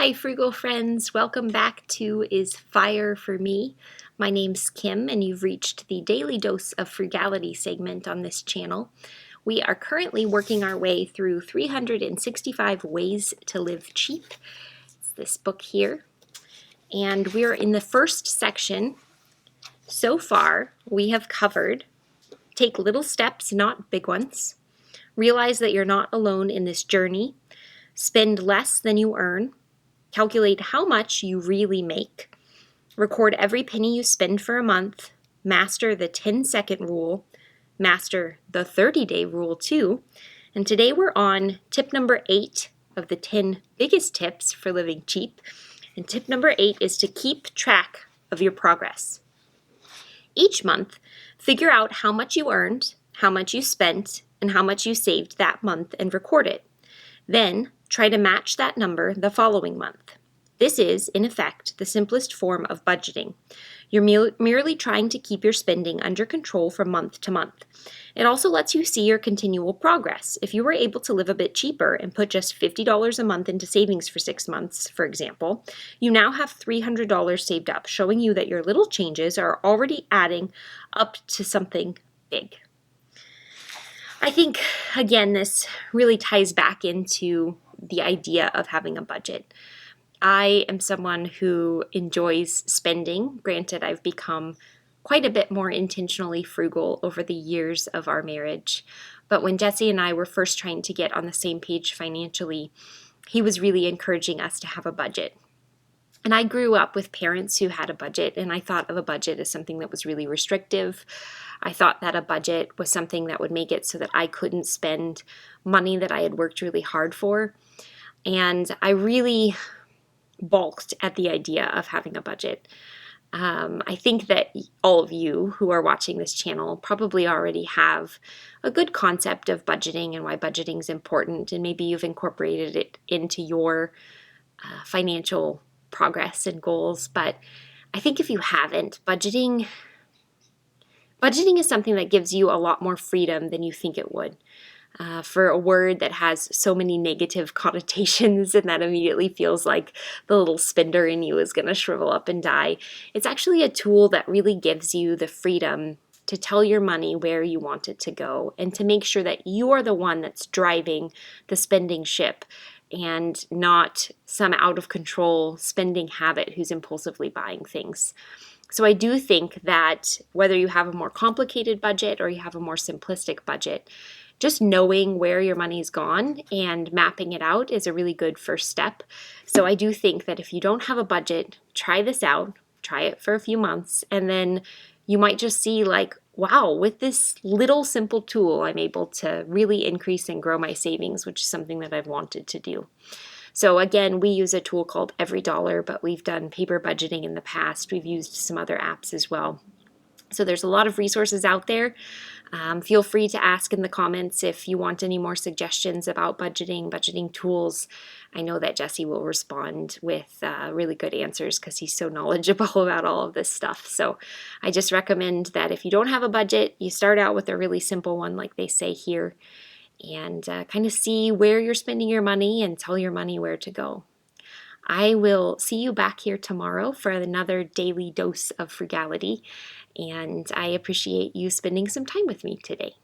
Hi, Frugal friends. Welcome back to Is Fire for Me. My name's Kim, and you've reached the Daily Dose of Frugality segment on this channel. We are currently working our way through 365 Ways to Live Cheap. It's this book here. And we're in the first section. So far, we have covered take little steps, not big ones. Realize that you're not alone in this journey. Spend less than you earn. Calculate how much you really make. Record every penny you spend for a month. Master the 10-second rule. Master the 30-day rule too. And today we're on tip number 8 of the 10 biggest tips for living cheap. And tip number 8 is to keep track of your progress. Each month, figure out how much you earned, how much you spent, and how much you saved that month and record it. Then, try to match that number the following month. This is, in effect, the simplest form of budgeting. You're merely trying to keep your spending under control from month to month. It also lets you see your continual progress. If you were able to live a bit cheaper and put just $50 a month into savings for 6 months, for example, you now have $300 saved up, showing you that your little changes are already adding up to something big. I think, again, this really ties back into the idea of having a budget. I am someone who enjoys spending. Granted, I've become quite a bit more intentionally frugal over the years of our marriage. But when Jesse and I were first trying to get on the same page financially, he was really encouraging us to have a budget. And I grew up with parents who had a budget, and I thought of a budget as something that was really restrictive. I thought that a budget was something that would make it so that I couldn't spend money that I had worked really hard for. And I really balked at the idea of having a budget. I think that all of you who are watching this channel probably already have a good concept of budgeting and why budgeting is important, and maybe you've incorporated it into your financial progress and goals. But I think if you haven't, budgeting is something that gives you a lot more freedom than you think it would. For a word that has so many negative connotations and that immediately feels like the little spender in you is going to shrivel up and die, it's actually a tool that really gives you the freedom to tell your money where you want it to go and to make sure that you are the one that's driving the spending ship and not some out of control spending habit who's impulsively buying things. So I do think that whether you have a more complicated budget or you have a more simplistic budget, just knowing where your money's gone and mapping it out is a really good first step. So I do think that if you don't have a budget, try this out, try it for a few months, and then you might just see like, wow, with this little simple tool, I'm able to really increase and grow my savings, which is something that I've wanted to do. So again, we use a tool called Every Dollar, but we've done paper budgeting in the past. We've used some other apps as well. So there's a lot of resources out there. Feel free to ask in the comments if you want any more suggestions about budgeting tools. I know that Jesse will respond with really good answers because he's so knowledgeable about all of this stuff. So I just recommend that if you don't have a budget, you start out with a really simple one like they say here, and kind of see where you're spending your money and tell your money where to go. I will see you back here tomorrow for another daily dose of frugality, and I appreciate you spending some time with me today.